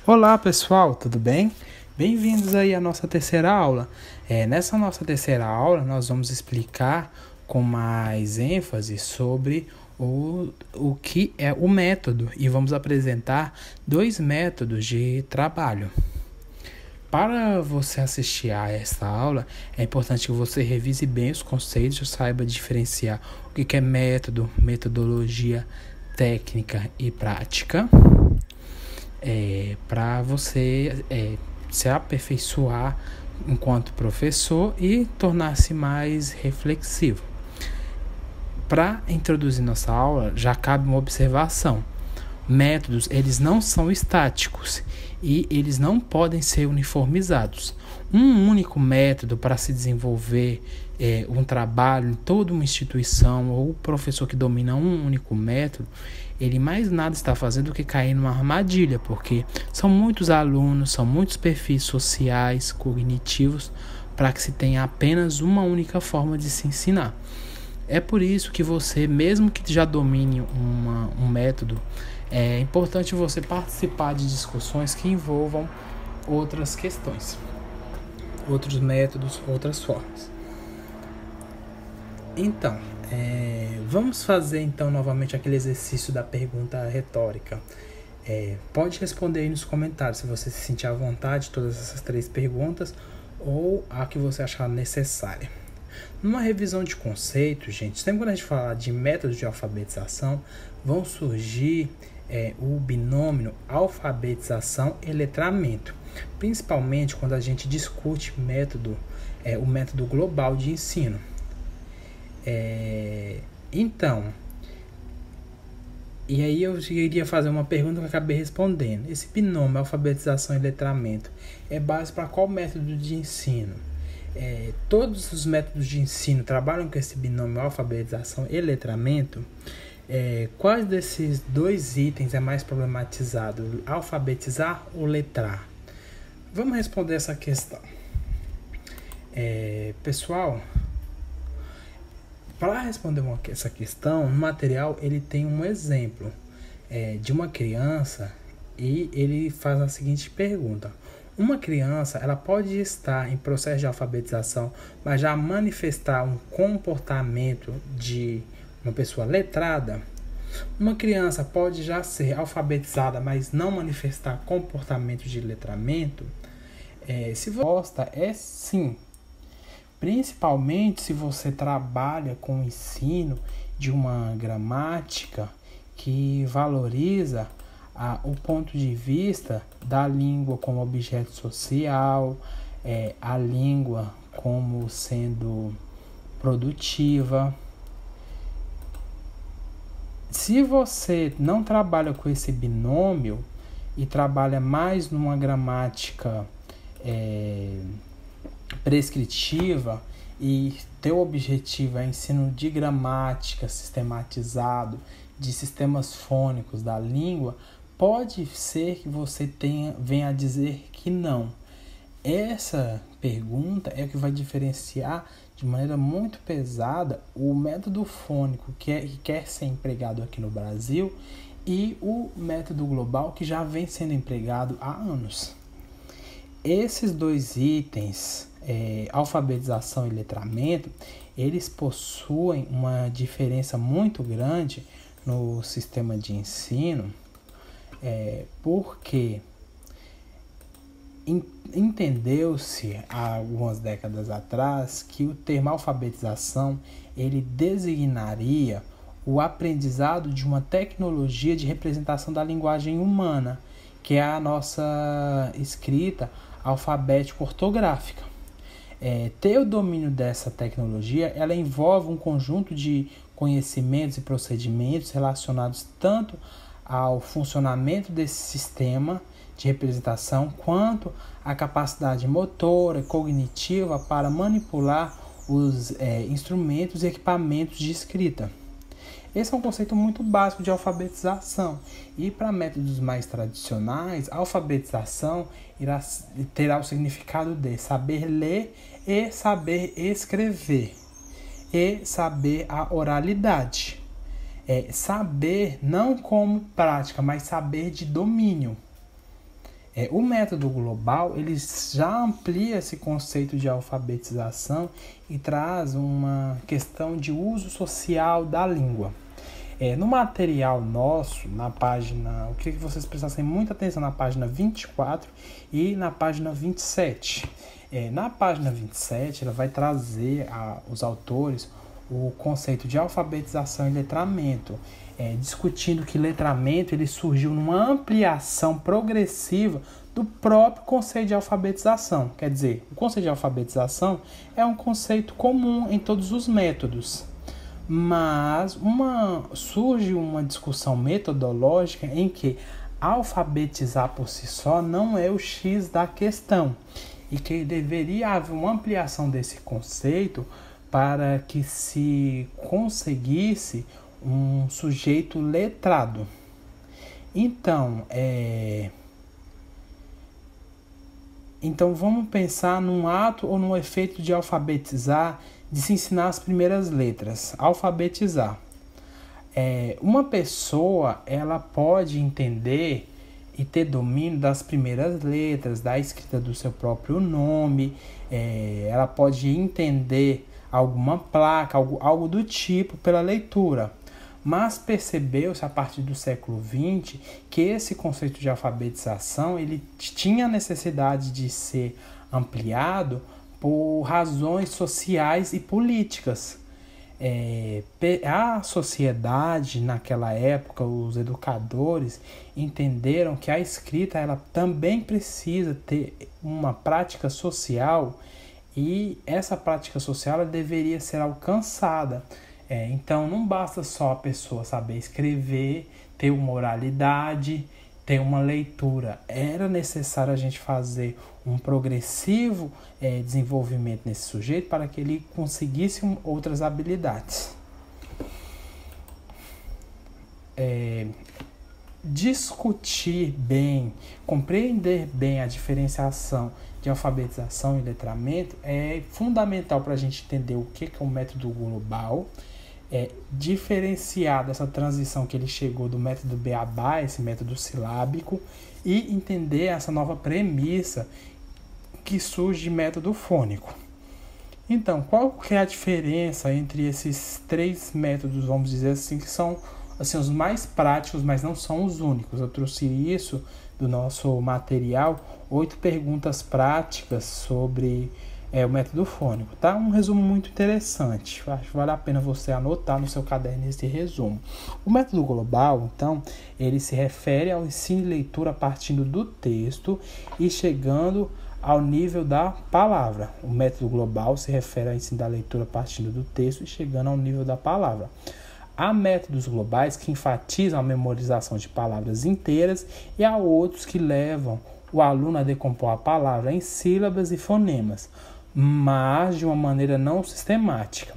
Olá pessoal, tudo bem? Bem-vindos aí à nossa terceira aula. Nessa nossa terceira aula nós vamos explicar com mais ênfase sobre o que é o método e vamos apresentar 2 métodos de trabalho. Para você assistir a esta aula, é importante que você revise bem os conceitos, saiba diferenciar o que é método, metodologia, técnica e prática. Para você se aperfeiçoar enquanto professor e tornar-se mais reflexivo. Para introduzir nossa aula, já cabe uma observação. Métodos, eles não são estáticos e eles não podem ser uniformizados. Um único método para se desenvolver um trabalho em toda uma instituição ou o professor que domina um único método, ele mais nada está fazendo do que cair numa armadilha, porque são muitos alunos, são muitos perfis sociais, cognitivos, para que se tenha apenas uma única forma de se ensinar. É por isso que você, mesmo que já domine um método, é importante você participar de discussões que envolvam outras questões, outros métodos, outras formas. Então, vamos fazer então novamente aquele exercício da pergunta retórica. Pode responder aí nos comentários se você se sentir à vontade de todas essas 3 perguntas ou a que você achar necessária. Numa revisão de conceitos, gente, sempre quando a gente falar de métodos de alfabetização, vão surgir o binômio alfabetização e letramento, principalmente quando a gente discute o método global de ensino. E aí eu iria fazer uma pergunta que eu acabei respondendo. Esse binômio alfabetização e letramento é base para qual método de ensino? Todos os métodos de ensino trabalham com esse binômio alfabetização e letramento. Quais desses 2 itens é mais problematizado? Alfabetizar ou letrar? Vamos responder essa questão. Pessoal, para responder essa questão, no material ele tem um exemplo de uma criança e ele faz a seguinte pergunta. Uma criança ela pode estar em processo de alfabetização, mas já manifestar um comportamento de uma pessoa letrada? Uma criança pode já ser alfabetizada, mas não manifestar comportamento de letramento? Se a resposta é sim. Principalmente se você trabalha com o ensino de uma gramática que valoriza o ponto de vista da língua como objeto social, a língua como sendo produtiva. Se você não trabalha com esse binômio e trabalha mais numa gramática prescritiva e teu objetivo é ensino de gramática sistematizado, de sistemas fônicos da língua, pode ser que você venha a dizer que não. Essa pergunta é o que vai diferenciar de maneira muito pesada o método fônico que quer ser empregado aqui no Brasil e o método global que já vem sendo empregado há anos. Esses 2 itens, alfabetização e letramento, eles possuem uma diferença muito grande no sistema de ensino, porque entendeu-se há algumas décadas atrás que o termo alfabetização ele designaria o aprendizado de uma tecnologia de representação da linguagem humana, que é a nossa escrita alfabético-ortográfica. Ter o domínio dessa tecnologia, ela envolve um conjunto de conhecimentos e procedimentos relacionados tanto ao funcionamento desse sistema de representação quanto à capacidade motora e cognitiva para manipular os instrumentos e equipamentos de escrita. Esse é um conceito muito básico de alfabetização. E para métodos mais tradicionais, a alfabetização terá o significado de saber ler e saber escrever. E saber a oralidade. Saber não como prática, mas saber de domínio. O método global ele já amplia esse conceito de alfabetização e traz uma questão de uso social da língua. No material nosso, na página, eu queria que vocês prestassem muita atenção na página 24 e na página 27. Na página 27, ela vai trazer os autores o conceito de alfabetização e letramento, discutindo que letramento ele surgiu numa ampliação progressiva do próprio conceito de alfabetização. Quer dizer, o conceito de alfabetização é um conceito comum em todos os métodos, mas surge uma discussão metodológica em que alfabetizar por si só não é o X da questão e que deveria haver uma ampliação desse conceito para que se conseguisse um sujeito letrado. Então vamos pensar num ato ou num efeito de alfabetizar, de se ensinar as primeiras letras, alfabetizar. Uma pessoa ela pode entender e ter domínio das primeiras letras, da escrita do seu próprio nome, ela pode entender alguma placa, algo do tipo pela leitura. Mas percebeu-se a partir do século XX que esse conceito de alfabetização ele tinha necessidade de ser ampliado por razões sociais e políticas. A sociedade naquela época, os educadores entenderam que a escrita ela também precisa ter uma prática social e essa prática social ela deveria ser alcançada. Então não basta só a pessoa saber escrever, ter uma oralidade, ter uma leitura. Era necessário a gente fazer um progressivo desenvolvimento nesse sujeito para que ele conseguisse outras habilidades. Discutir bem, compreender bem a diferenciação de alfabetização e letramento é fundamental para a gente entender o que é o método global, diferenciar dessa transição que ele chegou do método Beabá, esse método silábico, e entender essa nova premissa que surge de método fônico. Então, qual que é a diferença entre esses três métodos, vamos dizer assim, que são assim, os mais práticos, mas não são os únicos? Eu trouxe isso do nosso material, 8 perguntas práticas sobre o método fônico, tá? Um resumo muito interessante. Acho que vale a pena você anotar no seu caderno esse resumo. O método global, então, ele se refere ao ensino de leitura partindo do texto e chegando ao nível da palavra. O método global se refere ao ensino da leitura partindo do texto e chegando ao nível da palavra. Há métodos globais que enfatizam a memorização de palavras inteiras e há outros que levam o aluno a decompor a palavra em sílabas e fonemas, mas de uma maneira não sistemática.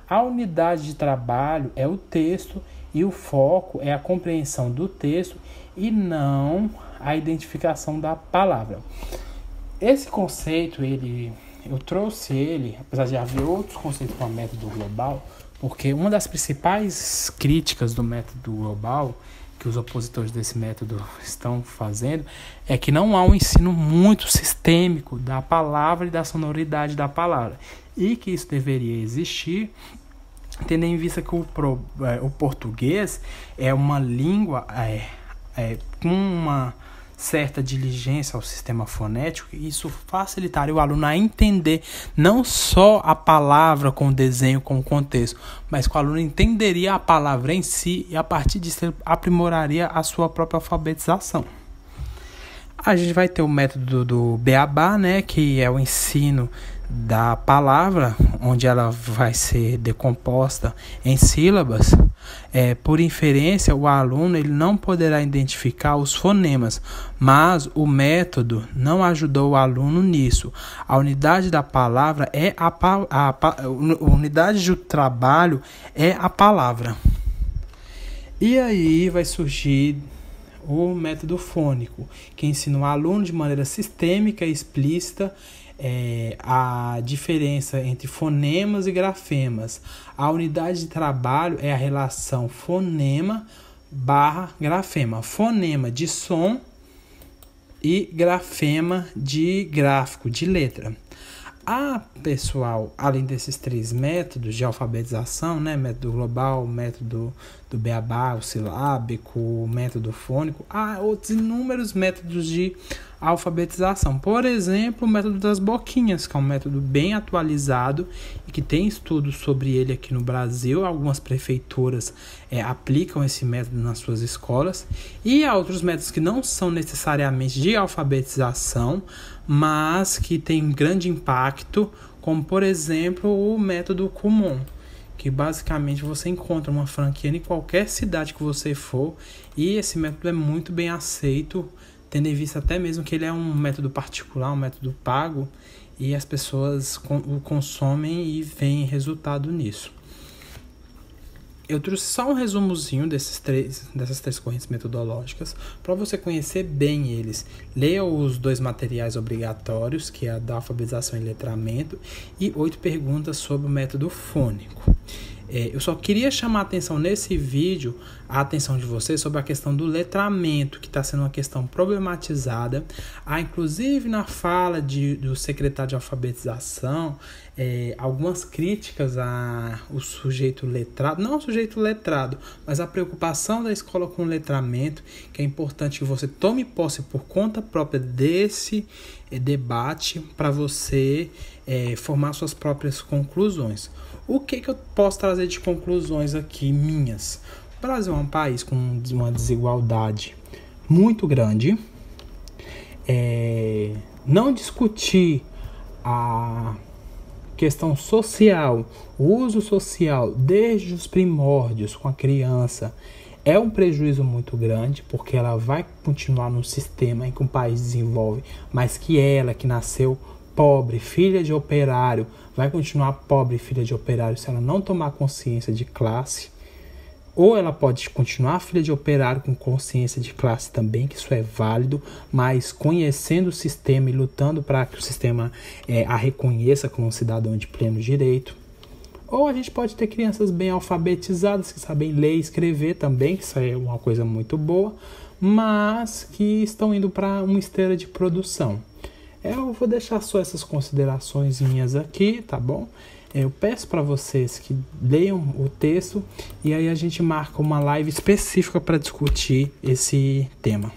A unidade de trabalho é o texto e o foco é a compreensão do texto e não a identificação da palavra. Esse conceito, eu trouxe ele, apesar de haver outros conceitos com o método global, porque uma das principais críticas do método global que os opositores desse método estão fazendo é que não há um ensino muito sistêmico da palavra e da sonoridade da palavra, e que isso deveria existir, tendo em vista que o português é uma língua com uma certa diligência ao sistema fonético, e isso facilitaria o aluno a entender não só a palavra com o desenho, com o contexto, mas que o aluno entenderia a palavra em si e a partir disso ele aprimoraria a sua própria alfabetização. A gente vai ter o método do Beabá, né, que é o ensino da palavra, onde ela vai ser decomposta em sílabas. Por inferência, o aluno ele não poderá identificar os fonemas, mas o método não ajudou o aluno nisso. A unidade da palavra a unidade de trabalho é a palavra. E aí vai surgir o método fônico, que ensina o aluno de maneira sistêmica e explícita a diferença entre fonemas e grafemas. A unidade de trabalho é a relação fonema / grafema. Fonema de som e grafema de gráfico, de letra. Pessoal, além desses 3 métodos de alfabetização, né, método global, método do beabá, o silábico, o método fônico, há outros inúmeros métodos de alfabetização. Por exemplo, o método das boquinhas, que é um método bem atualizado e que tem estudos sobre ele aqui no Brasil. Algumas prefeituras aplicam esse método nas suas escolas. E há outros métodos que não são necessariamente de alfabetização, mas que têm um grande impacto, como, por exemplo, o método Kumon, que basicamente você encontra uma franquia em qualquer cidade que você for, e esse método é muito bem aceito, tendo em vista até mesmo que ele é um método particular, um método pago, e as pessoas o consomem e veem resultado nisso. Eu trouxe só um resumozinho dessas três correntes metodológicas para você conhecer bem eles. Leia os 2 materiais obrigatórios, que é a da alfabetização e letramento, e 8 perguntas sobre o método fônico. Eu só queria chamar a atenção nesse vídeo, a atenção de vocês sobre a questão do letramento, que está sendo uma questão problematizada. Há, inclusive, na fala do secretário de alfabetização, algumas críticas ao sujeito letrado, não ao sujeito letrado, mas a preocupação da escola com o letramento, que é importante que você tome posse por conta própria desse debate para você formar suas próprias conclusões. O que eu posso trazer de conclusões aqui minhas? O Brasil é um país com uma desigualdade muito grande. Não discutir a questão social, o uso social desde os primórdios com a criança é um prejuízo muito grande, porque ela vai continuar num sistema em que um país desenvolve, mas que ela, que nasceu pobre, filha de operário, vai continuar pobre, filha de operário, se ela não tomar consciência de classe. Ou ela pode continuar filha de operário com consciência de classe também, que isso é válido, mas conhecendo o sistema e lutando para que o sistema a reconheça como um cidadão de pleno direito. Ou a gente pode ter crianças bem alfabetizadas, que sabem ler e escrever também, que isso é uma coisa muito boa, mas que estão indo para uma esteira de produção. Eu vou deixar só essas considerações minhas aqui, tá bom? Eu peço para vocês que leiam o texto e aí a gente marca uma live específica para discutir esse tema.